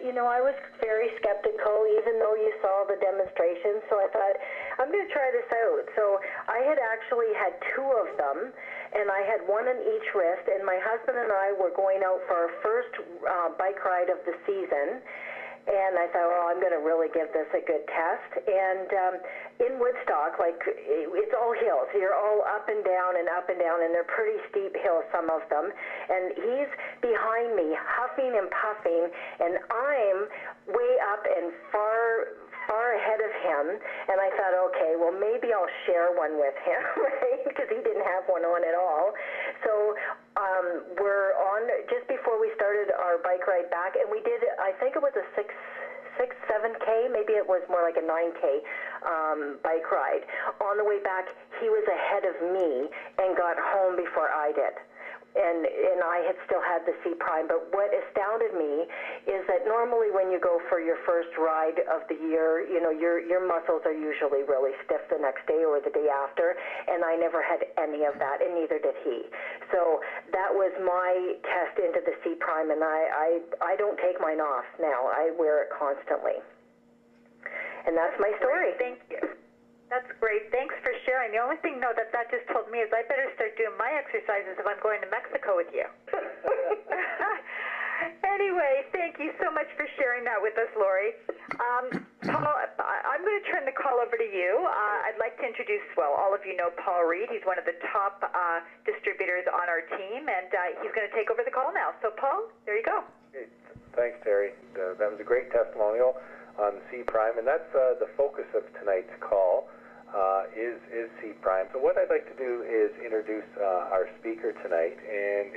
I was very skeptical, even though you saw the demonstration. So I thought, I'm going to try this out. So I had actually had 2 of them, and I had 1 on each wrist. And my husband and I were going out for our first bike ride of the season. And I thought, well, I'm going to really give this a good test. And in Woodstock, it's all hills. You're all up and down, and they're pretty steep hills, some of them. And he's behind me, huffing and puffing, and I'm way up and far ahead of him. And I thought, okay, well, maybe I'll share one with him, right? Because he didn't have one on at all. So we're on just before we started our bike ride back, and we did, I think it was a 7K, maybe it was more like a 9K bike ride. On the way back, he was ahead of me and got home before I did. And I had still had the C prime. But what astounded me is that normally when you go for your first ride of the year, your muscles are usually really stiff the next day or the day after. And I never had any of that, and neither did he. So that was my test into the C prime, and I don't take mine off now. I wear it constantly. And that's my story. Thank you. That's great. Thanks for sharing. The only thing, that just told me is I better start doing my exercises if I'm going to Mexico with you. Anyway, thank you so much for sharing that with us, Lori. Paul, I'm going to turn the call over to you. I'd like to introduce, all of you know Paul Reed. He's one of the top distributors on our team, and he's going to take over the call now. So, Paul, there you go. Okay. Thanks, Terry. That was a great testimonial on C prime, and that's the focus of tonight's call. Is C prime. So what I'd like to do is introduce our speaker tonight, and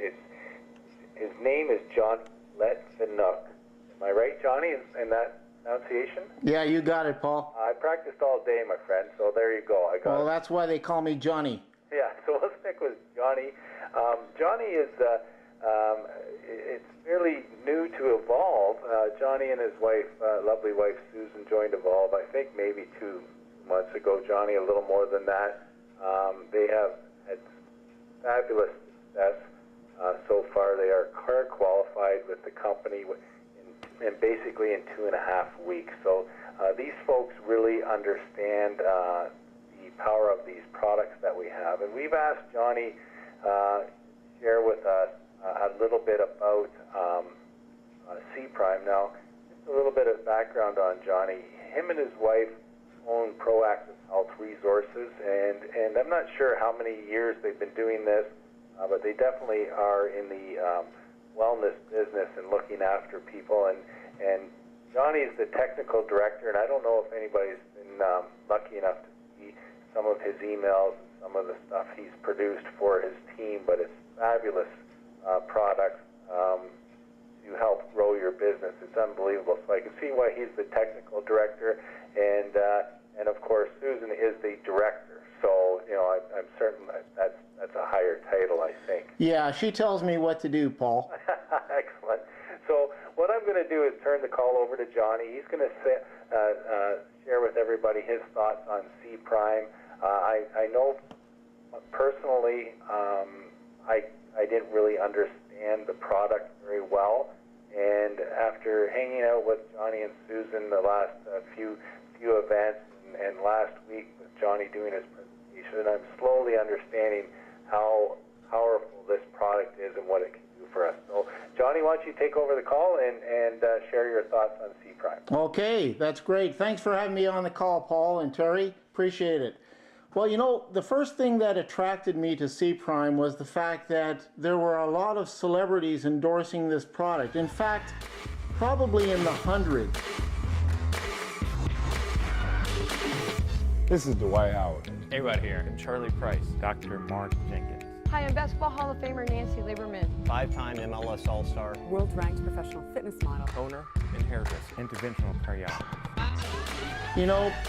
his name is John Letvinook. Am I right, Johnny, in that pronunciation? Yeah, you got it, Paul. I practiced all day, my friend, so there you go. Well, that's why they call me Johnny. Yeah, so let's stick with Johnny. Johnny is, it's fairly new to Evolve. Johnny and his wife, lovely wife Susan, joined Evolve, I think maybe 2 months ago, Johnny, a little more than that. They have had fabulous success so far. They are card qualified with the company in basically in 2.5 weeks. So these folks really understand the power of these products that we have. And we've asked Johnny to share with us a little bit about C prime. Now, just a little bit of background on Johnny. Him and his wife own Proactive Health Resources, and I'm not sure how many years they've been doing this, but they definitely are in the wellness business and looking after people. And Johnny's the technical director, and I don't know if anybody's been lucky enough to see some of his emails and some of the stuff he's produced for his team, but it's fabulous products to help grow your business. It's unbelievable. So I can see why he's the technical director, and of course Susan is the director. So I'm certain that's a higher title, I think. Yeah, she tells me what to do, Paul. Excellent. So what I'm going to do is turn the call over to Johnny. He's going to share with everybody his thoughts on C prime. I know personally I didn't really understand the product very well, and after hanging out with Johnny and Susan the last few events and last week with Johnny doing his presentation, I'm slowly understanding how powerful this product is and what it can do for us. So, Johnny, why don't you take over the call and share your thoughts on C prime? Okay, that's great. Thanks for having me on the call, Paul and Terry. Appreciate it. Well, the first thing that attracted me to C prime was the fact that there were a lot of celebrities endorsing this product. In fact, probably in the hundreds. This is Dwight Howard. A-Rod here. And Charlie Price. Dr. Mark Jenkins. Hi, I'm Basketball Hall of Famer Nancy Lieberman. 5-time MLS All-Star. World-ranked professional fitness model. Owner and hairdresser. Interventional cardiologist.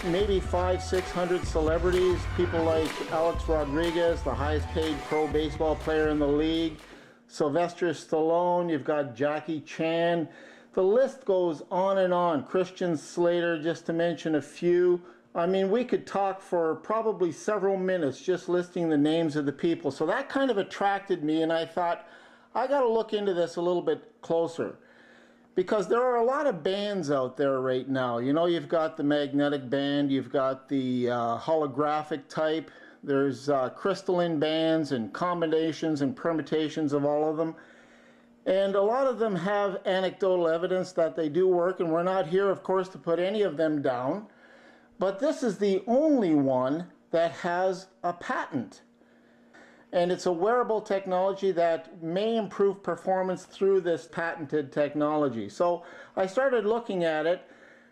Maybe 500-600 celebrities, people like Alex Rodriguez, the highest paid pro baseball player in the league, Sylvester Stallone, you've got Jackie Chan. The list goes on and on. Christian Slater, just to mention a few. I mean, we could talk for probably several minutes just listing the names of the people. So that kind of attracted me, and I thought, I got to look into this a little bit closer. Because there are a lot of bands out there right now. You know, you've got the magnetic band, you've got the holographic type, there's crystalline bands and combinations and permutations of all of them. And a lot of them have anecdotal evidence that they do work, and we're not here, of course, to put any of them down. But this is the only one that has a patent. And it's a wearable technology that may improve performance through this patented technology. So I started looking at it,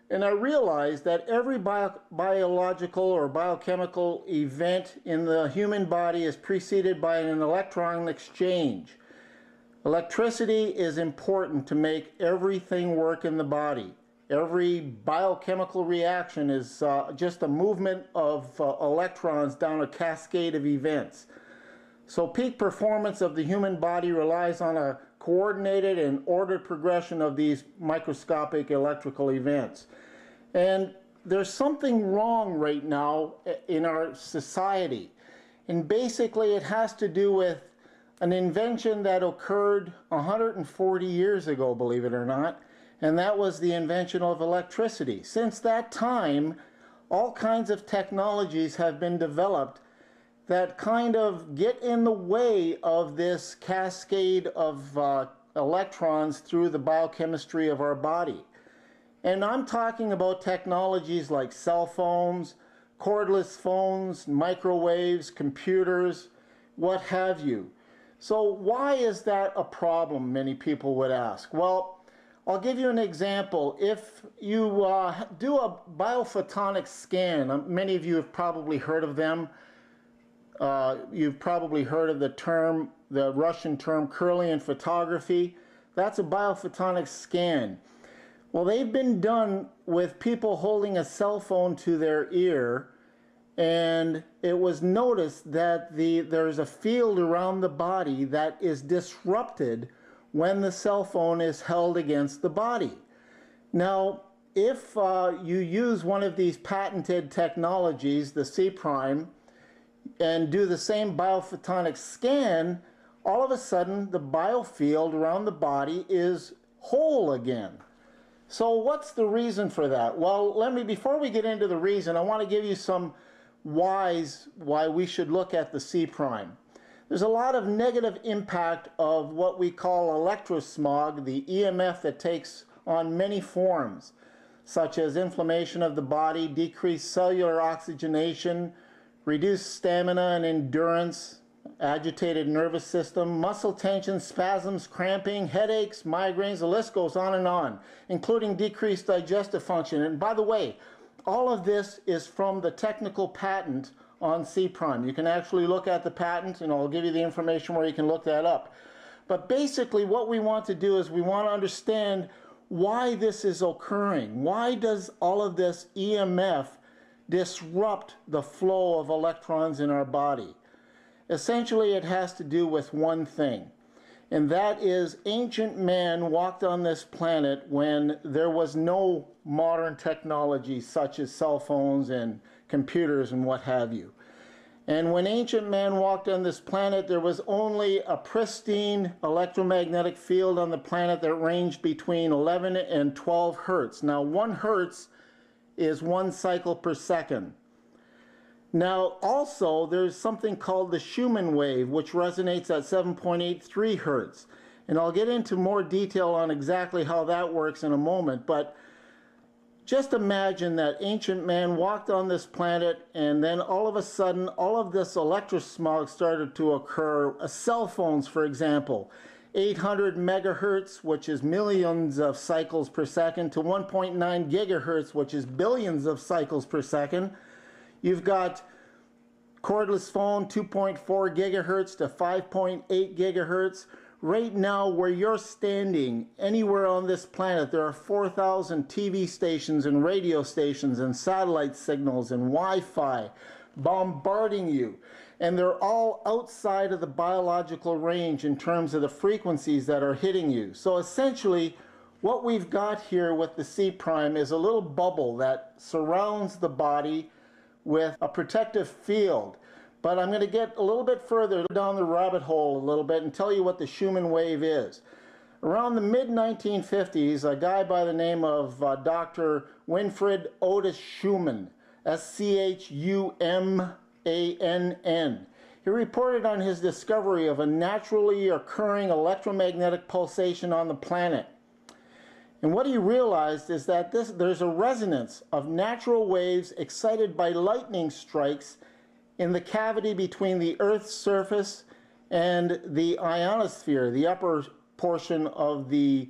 and I realized that every biological or biochemical event in the human body is preceded by an electron exchange. Electricity is important to make everything work in the body. Every biochemical reaction is just a movement of electrons down a cascade of events. So peak performance of the human body relies on a coordinated and ordered progression of these microscopic electrical events. And there's something wrong right now in our society. And basically it has to do with an invention that occurred 140 years ago, believe it or not, and that was the invention of electricity. Since that time, all kinds of technologies have been developed that kind of get in the way of this cascade of electrons through the biochemistry of our body. And I'm talking about technologies like cell phones, cordless phones, microwaves, computers, what have you. So why is that a problem, many people would ask? Well, I'll give you an example. If you do a biophotonic scan, many of you have probably heard of them. You've probably heard of the term, the Russian term, Kirlian photography. That's a biophotonic scan. Well, they've been done with people holding a cell phone to their ear, and it was noticed that there's a field around the body that is disrupted when the cell phone is held against the body. Now, if you use one of these patented technologies, the C', and do the same biophotonic scan, all of a sudden the biofield around the body is whole again. So what's the reason for that? Well, before we get into the reason, I want to give you some whys why we should look at the C'. There's a lot of negative impact of what we call electrosmog, the EMF that takes on many forms, such as inflammation of the body, decreased cellular oxygenation, reduced stamina and endurance, agitated nervous system, muscle tension, spasms, cramping, headaches, migraines, the list goes on, including decreased digestive function. And by the way, all of this is from the technical patent on C'. You can actually look at the patent, and I'll give you the information where you can look that up. But basically what we want to do is we want to understand why this is occurring. Why does all of this EMF disrupt the flow of electrons in our body? Essentially, it has to do with one thing, and that is ancient man walked on this planet when there was no modern technology such as cell phones and computers and what have you. And when ancient man walked on this planet, there was only a pristine electromagnetic field on the planet that ranged between 11 and 12 hertz. Now, 1 hertz is 1 cycle per second. Now, also, there's something called the Schumann wave, which resonates at 7.83 hertz. And I'll get into more detail on exactly how that works in a moment, but just imagine that ancient man walked on this planet, and then all of a sudden, all of this electrosmog started to occur. Cell phones, for example, 800 megahertz, which is millions of cycles per second, to 1.9 gigahertz, which is billions of cycles per second. You've got cordless phone, 2.4 gigahertz to 5.8 gigahertz. Right now, where you're standing, anywhere on this planet, there are 4,000 TV stations and radio stations and satellite signals and Wi-Fi bombarding you. And they're all outside of the biological range in terms of the frequencies that are hitting you. So essentially, what we've got here with the C' is a little bubble that surrounds the body with a protective field. But I'm going to get a little bit further down the rabbit hole a little bit and tell you what the Schumann wave is. Around the mid-1950s, a guy by the name of Dr. Winfried Otis Schumann, Schumannn, he reported on his discovery of a naturally occurring electromagnetic pulsation on the planet. And what he realized is that there's a resonance of natural waves excited by lightning strikes in the cavity between the Earth's surface and the ionosphere, the upper portion of the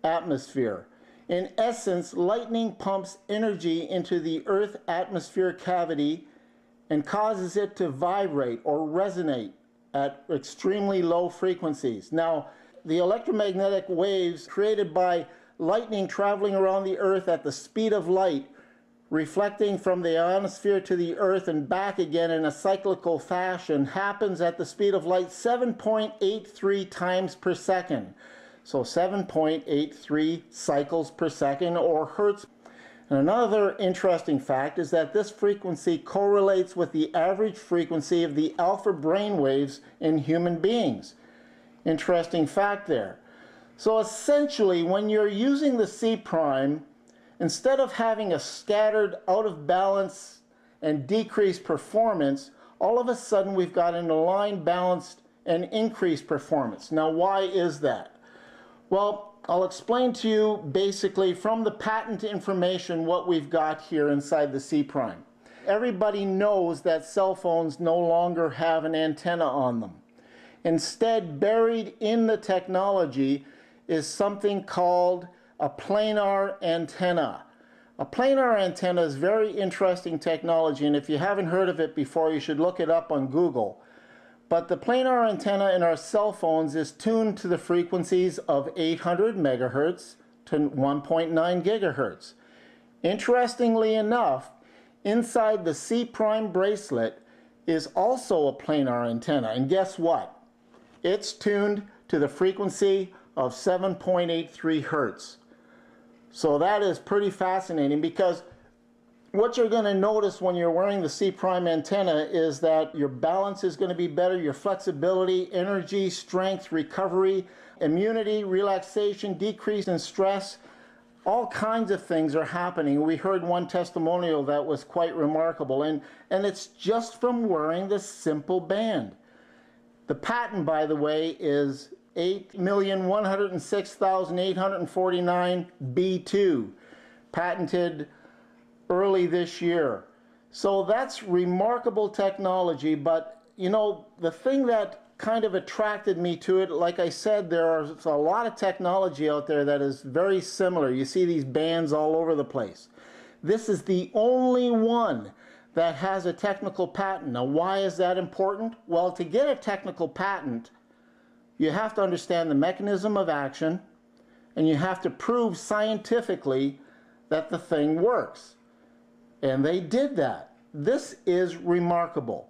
atmosphere. In essence, lightning pumps energy into the Earth atmosphere cavity and causes it to vibrate or resonate at extremely low frequencies. Now, the electromagnetic waves created by lightning traveling around the Earth at the speed of light, reflecting from the ionosphere to the Earth and back again in a cyclical fashion, happens at the speed of light 7.83 times per second. So 7.83 cycles per second, or hertz. And another interesting fact is that this frequency correlates with the average frequency of the alpha brain waves in human beings. Interesting fact there. So essentially, when you're using the C prime, instead of having a scattered, out of balance, and decreased performance, all of a sudden we've got an aligned, balanced, and increased performance. Now, why is that? Well, I'll explain to you basically from the patent information what we've got here inside the C prime. Everybody knows that cell phones no longer have an antenna on them. Instead, buried in the technology is something called a planar antenna. A planar antenna is very interesting technology, and if you haven't heard of it before, you should look it up on Google. But the planar antenna in our cell phones is tuned to the frequencies of 800 megahertz to 1.9 gigahertz. Interestingly enough, inside the C prime bracelet is also a planar antenna, and guess what? It's tuned to the frequency of 7.83 hertz. So that is pretty fascinating, because what you're going to notice when you're wearing the C prime antenna is that your balance is going to be better, your flexibility, energy, strength, recovery, immunity, relaxation, decrease in stress. All kinds of things are happening. We heard one testimonial that was quite remarkable, and it's just from wearing this simple band. The patent, by the way, is 8,106,849 B2, patented early this year. So that's remarkable technology, but you know, the thing that kind of attracted me to it, like I said, there's a lot of technology out there that is very similar. You see these bands all over the place. This is the only one that has a technical patent. Now, why is that important? Well, to get a technical patent, you have to understand the mechanism of action, and you have to prove scientifically that the thing works. And they did that. This is remarkable.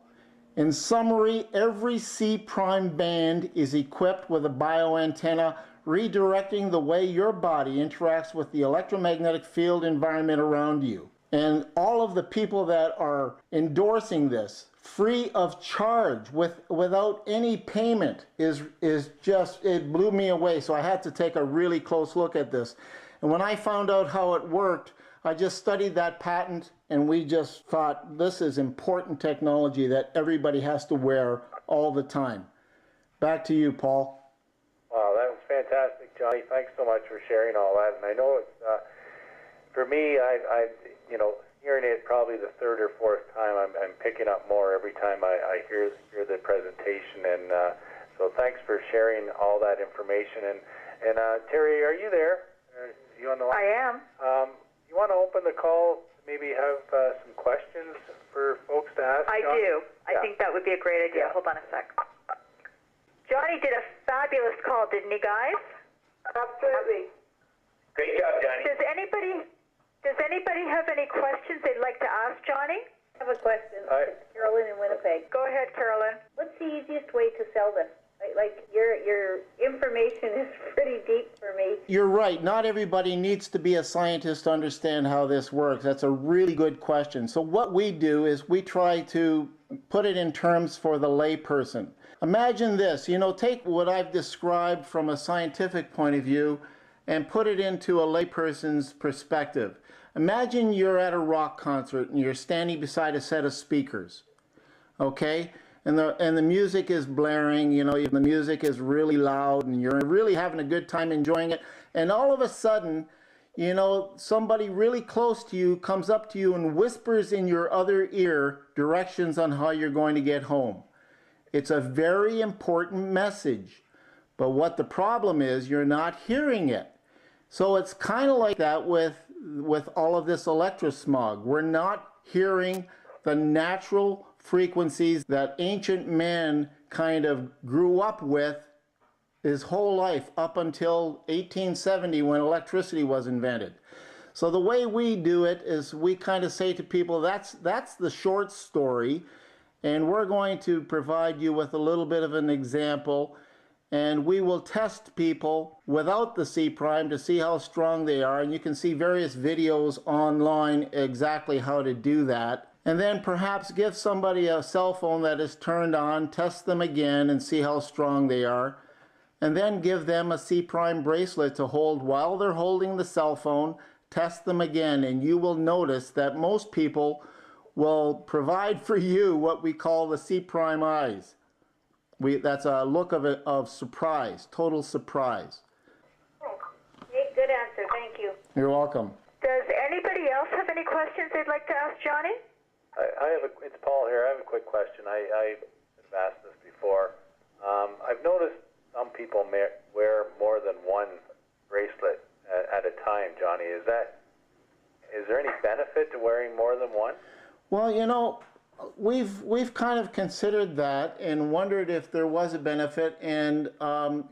In summary, every C prime band is equipped with a bioantenna, redirecting the way your body interacts with the electromagnetic field environment around you. And all of the people that are endorsing this free of charge without any payment is just, it blew me away. So I had to take a really close look at this. And when I found out how it worked, I just studied that patent, and we just thought this is important technology that everybody has to wear all the time. Back to you, Paul. Wow, that was fantastic, Johnny. Thanks so much for sharing all that. And I know it's, for me, I hearing it probably the third or fourth time, I'm picking up more every time I hear the presentation. And so thanks for sharing all that information. And Terry, are you there? Are you on the line? I am. You want to open the call, maybe have some questions for folks to ask? I John? do. I Yeah. think that would be a great idea. Yeah. Hold on a sec. Johnny did a fabulous call, didn't he, guys? Absolutely. Great job, Johnny. Does anybody have any questions they'd like to ask Johnny? I have a question. Hi. It's Carolyn in Winnipeg. Go ahead, Carolyn. What's the easiest way to sell this? Like your information is pretty deep for me. You're right. Not everybody needs to be a scientist to understand how this works. That's a really good question. So what we do is we try to put it in terms for the layperson. Imagine this, take what I've described from a scientific point of view and put it into a layperson's perspective. Imagine you're at a rock concert and you're standing beside a set of speakers, okay? And the music is blaring, the music is really loud and you're really having a good time enjoying it. And all of a sudden, somebody really close to you comes up to you and whispers in your other ear directions on how you're going to get home. It's a very important message. But what the problem is, you're not hearing it. So it's kind of like that with all of this electrosmog. We're not hearing the natural frequencies that ancient man kind of grew up with his whole life up until 1870 when electricity was invented. So the way we do it is we kind of say to people, that's the short story, and we're going to provide you with a little bit of an example, and we will test people without the C prime to see how strong they are, and you can see various videos online exactly how to do that. And then perhaps give somebody a cell phone that is turned on, test them again and see how strong they are, and then give them a C prime bracelet to hold while they're holding the cell phone, test them again, and you will notice that most people will provide for you what we call the C prime eyes. That's a look of surprise, total surprise. Okay, good answer, thank you. You're welcome. Does anybody else have any questions they'd like to ask Johnny? It's Paul here. I have a quick question. I've asked this before. I've noticed some people wear more than one bracelet at a time, Johnny. Is there any benefit to wearing more than one? Well, we've kind of considered that and wondered if there was a benefit, and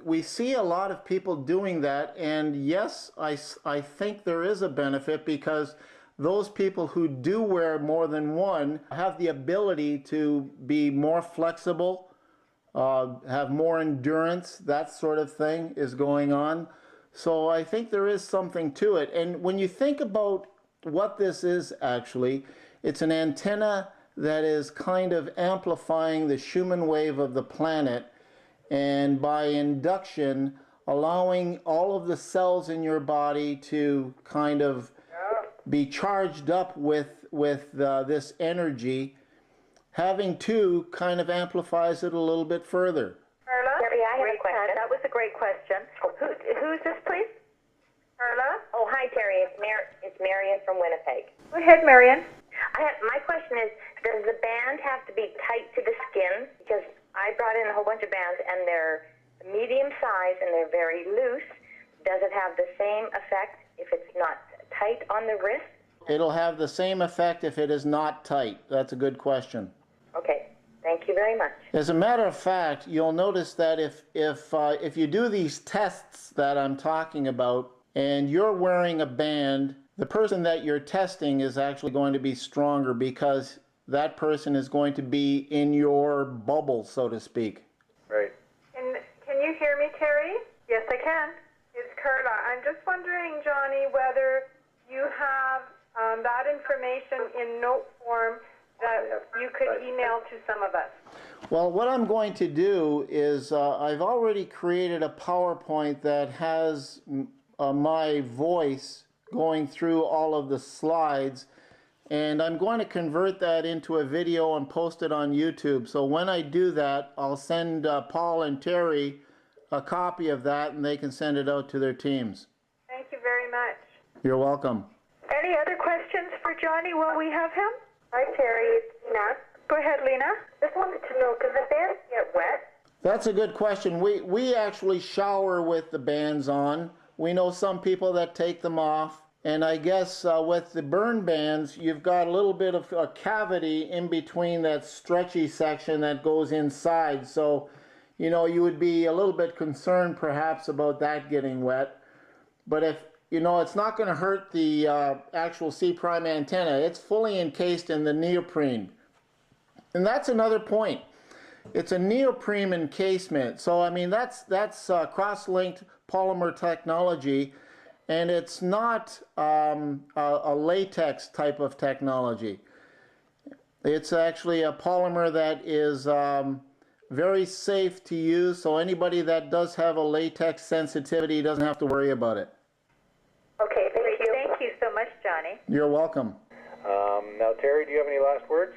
we see a lot of people doing that, and yes, I think there is a benefit, because those people who do wear more than one have the ability to be more flexible, have more endurance, that sort of thing is going on. So I think there is something to it. And when you think about what this is actually, it's an antenna that is kind of amplifying the Schumann wave of the planet, and by induction allowing all of the cells in your body to kind of be charged up with this energy. Having two kind of amplifies it a little bit further. Carla? Terry, I have a question. That was a great question. Who's this, please? Carla? Oh, hi, Terry. It's Marion from Winnipeg. Go ahead, Marion. My question is, does the band have to be tight to the skin? Because I brought in a whole bunch of bands, and they're medium size, and they're very loose. Does it have the same effect if it's not tight on the wrist? It'll have the same effect if it is not tight. That's a good question. Okay. Thank you very much. As a matter of fact, you'll notice that if you do these tests that I'm talking about, and you're wearing a band, the person that you're testing is actually going to be stronger, because that person is going to be in your bubble, so to speak. Right. Can you hear me, Terry? Yes, I can. It's Carla. I'm just wondering, Johnny, whether you have that information in note form that you could email to some of us. Well, what I'm going to do is I've already created a PowerPoint that has my voice going through all of the slides, and I'm going to convert that into a video and post it on YouTube. So when I do that, I'll send Paul and Terry a copy of that, and they can send it out to their teams. Thank you very much. You're welcome. Any other questions for Johnny while we have him? Hi, Terry. It's Lena. Go ahead, Lena. Just wanted to know, because the bands get wet. That's a good question. We actually shower with the bands on. We know some people that take them off. And I guess with the burn bands, you've got a little bit of a cavity in between that stretchy section that goes inside. So, you would be a little bit concerned perhaps about that getting wet. But if, it's not going to hurt the actual C prime antenna. It's fully encased in the neoprene. And that's another point. It's a neoprene encasement. So, I mean, that's cross-linked polymer technology. And it's not a latex type of technology. It's actually a polymer that is very safe to use, so anybody that does have a latex sensitivity doesn't have to worry about it. Okay, thank you. Thank you so much, Johnny. You're welcome. Now, Terry, do you have any last words?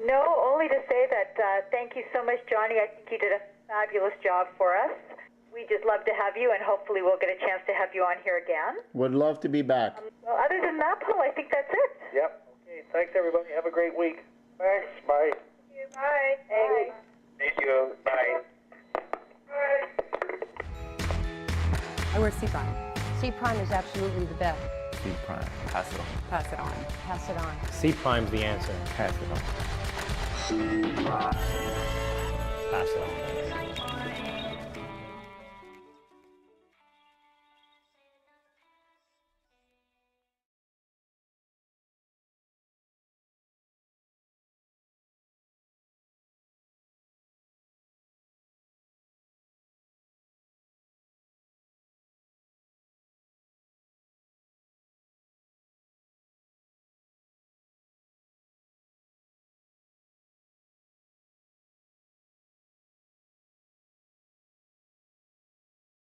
No, only to say that thank you so much, Johnny. I think you did a fabulous job for us. We just love to have you, and hopefully we'll get a chance to have you on here again. Would love to be back. Well, other than that, Paul, I think that's it. Yep. Okay. Thanks, everybody. Have a great week. Thanks. Bye. Bye. Bye. Thank you. Bye. I wear C prime. C prime is absolutely the best. C prime. Pass it on. Pass it on. Pass it on. C prime's the answer. Pass it on. Pass it on.